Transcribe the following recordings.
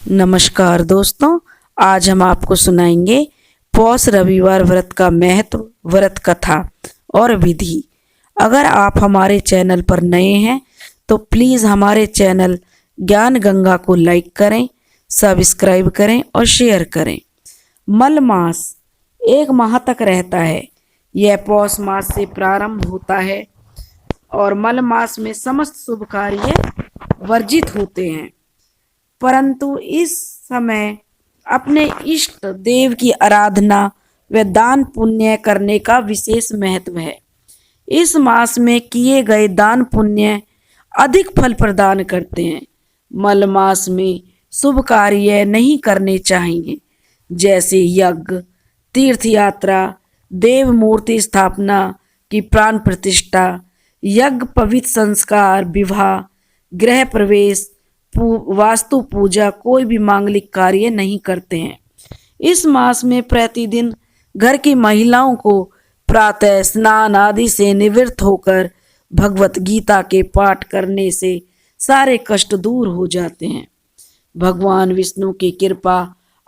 नमस्कार दोस्तों, आज हम आपको सुनाएंगे पौष रविवार व्रत का महत्व, व्रत कथा और विधि। अगर आप हमारे चैनल पर नए हैं तो प्लीज़ हमारे चैनल ज्ञान गंगा को लाइक करें, सब्सक्राइब करें और शेयर करें। मल मास 1 माह तक रहता है। यह पौष मास से प्रारंभ होता है और मल मास में समस्त शुभ कार्य वर्जित होते हैं, परंतु इस समय अपने इष्ट देव की आराधना व दान पुण्य करने का विशेष महत्व है। इस मास में किए गए दान पुण्य अधिक फल प्रदान करते हैं। मल मास में शुभ कार्य नहीं करने चाहिए, जैसे यज्ञ, तीर्थ यात्रा, देव मूर्ति स्थापना की प्राण प्रतिष्ठा, यज्ञ, पवित्र संस्कार, विवाह, गृह प्रवेश, वास्तु पूजा, कोई भी मांगलिक कार्य नहीं करते हैं। इस मास में प्रतिदिन घर की महिलाओं को प्रातः स्नान आदि से निवृत्त होकर भगवत गीता के पाठ करने से सारे कष्ट दूर हो जाते हैं। भगवान विष्णु की कृपा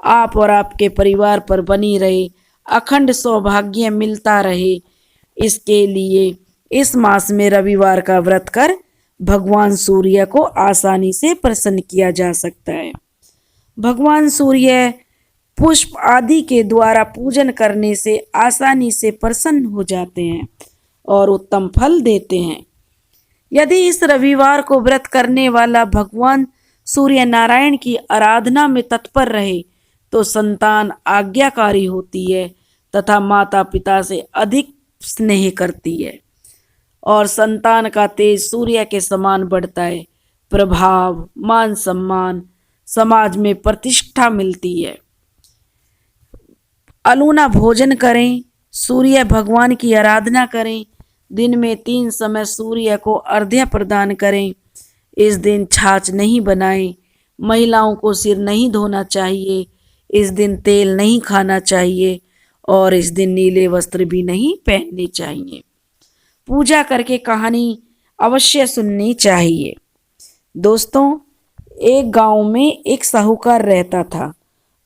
आप और आपके परिवार पर बनी रहे, अखंड सौभाग्य मिलता रहे, इसके लिए इस मास में रविवार का व्रत कर भगवान सूर्य को आसानी से प्रसन्न किया जा सकता है। भगवान सूर्य पुष्प आदि के द्वारा पूजन करने से आसानी से प्रसन्न हो जाते हैं और उत्तम फल देते हैं। यदि इस रविवार को व्रत करने वाला भगवान सूर्य नारायण की आराधना में तत्पर रहे तो संतान आज्ञाकारी होती है तथा माता पिता से अधिक स्नेह करती है और संतान का तेज सूर्य के समान बढ़ता है। प्रभाव, मान सम्मान, समाज में प्रतिष्ठा मिलती है। अलूना भोजन करें, सूर्य भगवान की आराधना करें, दिन में 3 समय सूर्य को अर्घ्य प्रदान करें। इस दिन छाछ नहीं बनाएं, महिलाओं को सिर नहीं धोना चाहिए, इस दिन तेल नहीं खाना चाहिए और इस दिन नीले वस्त्र भी नहीं पहनने चाहिए। पूजा करके कहानी अवश्य सुननी चाहिए। दोस्तों, एक गांव में एक साहूकार रहता था।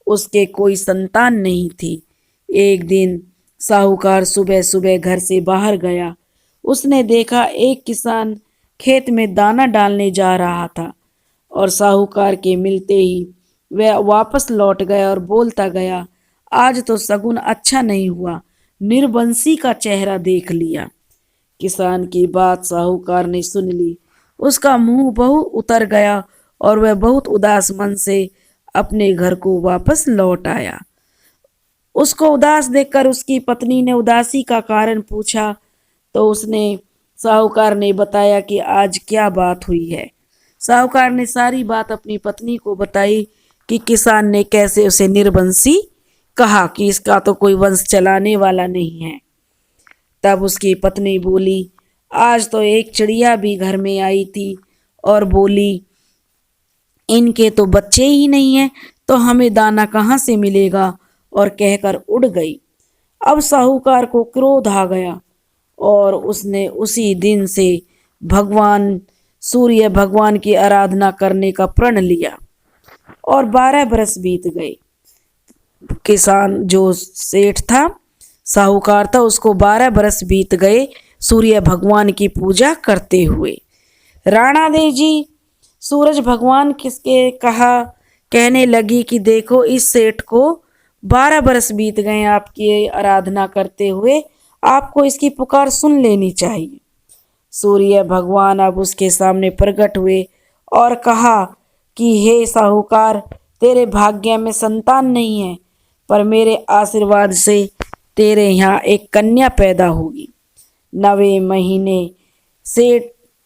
उसके कोई संतान नहीं थी। एक दिन साहूकार सुबह सुबह घर से बाहर गया। उसने देखा एक किसान खेत में दाना डालने जा रहा था और साहूकार के मिलते ही वह वापस लौट गया और बोलता गया, आज तो शगुन अच्छा नहीं हुआ, निर्बंसी का चेहरा देख लिया। किसान की बात साहूकार ने सुन ली। उसका मुंह बहुत उतर गया और वह बहुत उदास मन से अपने घर को वापस लौट आया। उसको उदास देखकर उसकी पत्नी ने उदासी का कारण पूछा तो साहूकार ने बताया कि आज क्या बात हुई है। साहूकार ने सारी बात अपनी पत्नी को बताई कि किसान ने कैसे उसे निर्वंशी कहा कि इसका तो कोई वंश चलाने वाला नहीं है। तब उसकी पत्नी बोली, आज तो एक चिड़िया भी घर में आई थी और बोली, इनके तो बच्चे ही नहीं हैं तो हमें दाना कहाँ से मिलेगा, और कहकर उड़ गई। अब साहूकार को क्रोध आ गया और उसने उसी दिन से भगवान सूर्य भगवान की आराधना करने का प्रण लिया और 12 बरस बीत गए। किसान जो सेठ था, साहूकार था, उसको 12 बरस बीत गए सूर्य भगवान की पूजा करते हुए। राणा देवी जी सूरज भगवान किसके कहने लगी कि देखो, इस सेठ को 12 बरस बीत गए आपकी आराधना करते हुए, आपको इसकी पुकार सुन लेनी चाहिए। सूर्य भगवान अब उसके सामने प्रकट हुए और कहा कि हे साहूकार, तेरे भाग्य में संतान नहीं है, पर मेरे आशीर्वाद से तेरे यहाँ एक कन्या पैदा होगी। 9वें महीने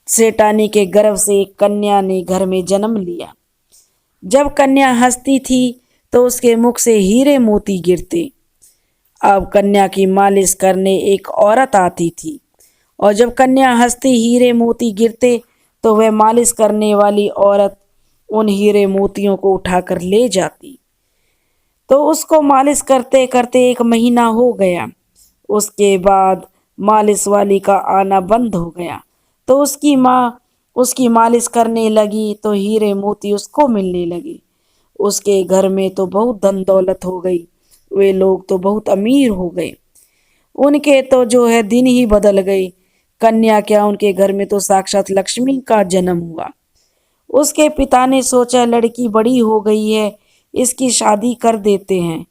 सेठानी के गर्भ से एक कन्या ने घर में जन्म लिया। जब कन्या हंसती थी तो उसके मुख से हीरे मोती गिरते। अब कन्या की मालिश करने एक औरत आती थी और जब कन्या हंसती हीरे मोती गिरते तो वह मालिश करने वाली औरत उन हीरे मोतियों को उठाकर ले जाती। तो उसको मालिश करते करते 1 महीना हो गया। उसके बाद मालिश वाली का आना बंद हो गया तो उसकी माँ उसकी मालिश करने लगी तो हीरे मोती उसको मिलने लगे। उसके घर में तो बहुत धन दौलत हो गई, वे लोग तो बहुत अमीर हो गए। उनके तो जो है दिन ही बदल गए। कन्या क्या, उनके घर में तो साक्षात लक्ष्मी का जन्म हुआ। उसके पिता ने सोचा लड़की बड़ी हो गई है, इसकी शादी कर देते हैं,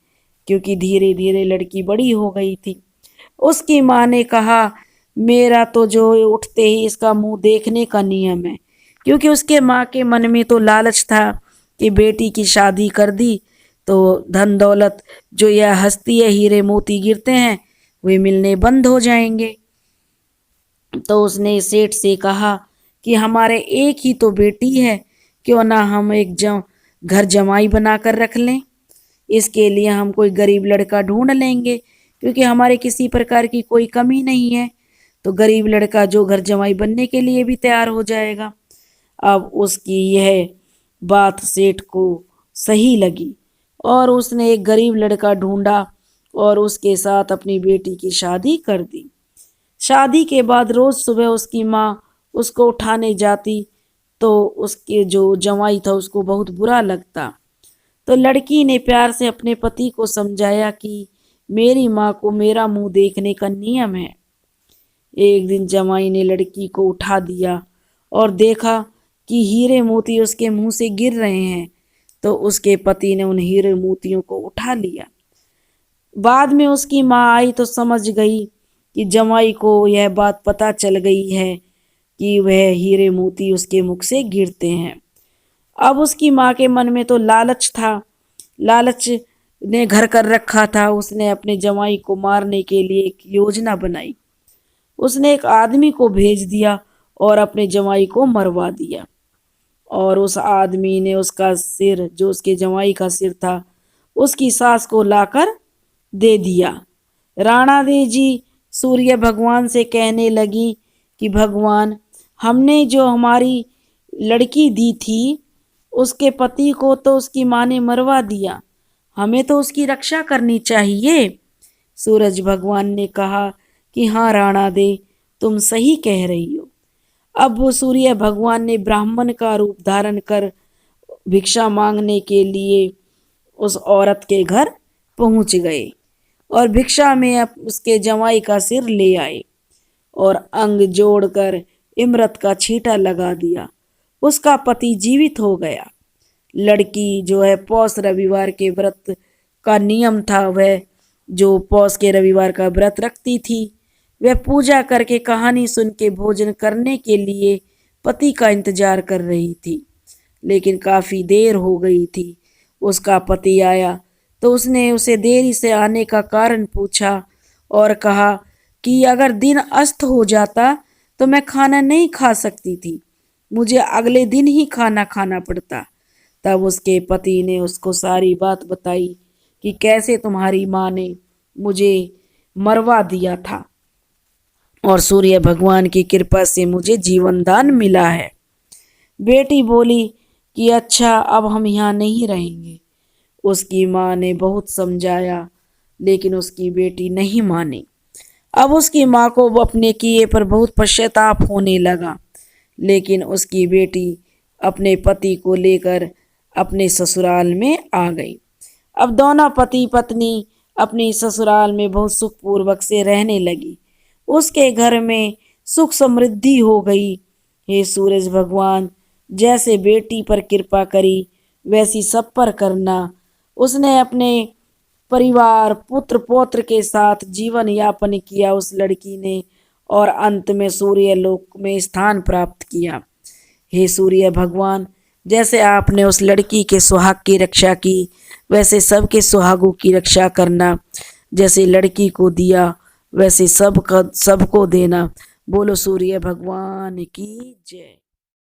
क्योंकि धीरे धीरे लड़की बड़ी हो गई थी। उसकी माँ ने कहा मेरा तो जो उठते ही इसका मुंह देखने का नियम है, क्योंकि उसके माँ के मन में तो लालच था कि बेटी की शादी कर दी तो धन दौलत जो यह हस्ती है, हीरे मोती गिरते हैं, वे मिलने बंद हो जाएंगे। तो उसने सेठ से कहा कि हमारे एक ही तो बेटी है, क्यों ना हम एक घर जमाई बना कर रख लें। इसके लिए हम कोई गरीब लड़का ढूंढ लेंगे, क्योंकि हमारे किसी प्रकार की कोई कमी नहीं है। तो गरीब लड़का जो घर जमाई बनने के लिए भी तैयार हो जाएगा। अब उसकी यह बात सेठ को सही लगी और उसने एक गरीब लड़का ढूंढा और उसके साथ अपनी बेटी की शादी कर दी। शादी के बाद रोज सुबह उसकी माँ उसको उठाने जाती तो उसके जो जमाई था उसको बहुत बुरा लगता। तो लड़की ने प्यार से अपने पति को समझाया कि मेरी माँ को मेरा मुंह देखने का नियम है। एक दिन जमाई ने लड़की को उठा दिया और देखा कि हीरे मोती उसके मुंह से गिर रहे हैं, तो उसके पति ने उन हीरे मोतियों को उठा लिया। बाद में उसकी माँ आई तो समझ गई कि जमाई को यह बात पता चल गई है कि वह हीरे मोती उसके मुख से गिरते हैं। अब उसकी माँ के मन में तो लालच था, लालच ने घर कर रखा था। उसने अपने जमाई को मारने के लिए एक योजना बनाई। उसने एक आदमी को भेज दिया और अपने जमाई को मरवा दिया। और उस आदमी ने उसका सिर, जो उसके जमाई का सिर था, उसकी सास को लाकर दे दिया। राणा देवी जी सूर्य भगवान से कहने लगी कि भगवान, हमने जो हमारी लड़की दी थी उसके पति को तो उसकी माँ ने मरवा दिया, हमें तो उसकी रक्षा करनी चाहिए। सूरज भगवान ने कहा कि हाँ राणा दे, तुम सही कह रही हो। अब वो सूर्य भगवान ने ब्राह्मण का रूप धारण कर भिक्षा मांगने के लिए उस औरत के घर पहुंच गए और भिक्षा में उसके जमाई का सिर ले आए और अंग जोड़कर इमरत का छींटा लगा दिया। उसका पति जीवित हो गया। लड़की जो है पौष रविवार के व्रत का नियम था, वह जो पौष के रविवार का व्रत रखती थी, वह पूजा करके कहानी सुन के भोजन करने के लिए पति का इंतजार कर रही थी। लेकिन काफ़ी देर हो गई थी। उसका पति आया तो उसने उसे देरी से आने का कारण पूछा और कहा कि अगर दिन अस्त हो जाता तो मैं खाना नहीं खा सकती थी, मुझे अगले दिन ही खाना खाना पड़ता। तब उसके पति ने उसको सारी बात बताई कि कैसे तुम्हारी माँ ने मुझे मरवा दिया था और सूर्य भगवान की कृपा से मुझे जीवन दान मिला है। बेटी बोली कि अच्छा, अब हम यहाँ नहीं रहेंगे। उसकी माँ ने बहुत समझाया लेकिन उसकी बेटी नहीं मानी। अब उसकी माँ को अपने किए पर बहुत पश्चाताप होने लगा, लेकिन उसकी बेटी अपने पति को लेकर अपने ससुराल में आ गई। अब दोनों पति पत्नी अपनी ससुराल में बहुत सुखपूर्वक से रहने लगी। उसके घर में सुख समृद्धि हो गई। हे सूरज भगवान, जैसे बेटी पर कृपा करी वैसी सब पर करना। उसने अपने परिवार, पुत्र पौत्र के साथ जीवन यापन किया उस लड़की ने, और अंत में सूर्य लोक में स्थान प्राप्त किया। हे सूर्य भगवान, जैसे आपने उस लड़की के सुहाग की रक्षा की, वैसे सबके सुहागों की रक्षा करना। जैसे लड़की को दिया वैसे सबको देना। बोलो सूर्य भगवान की जय।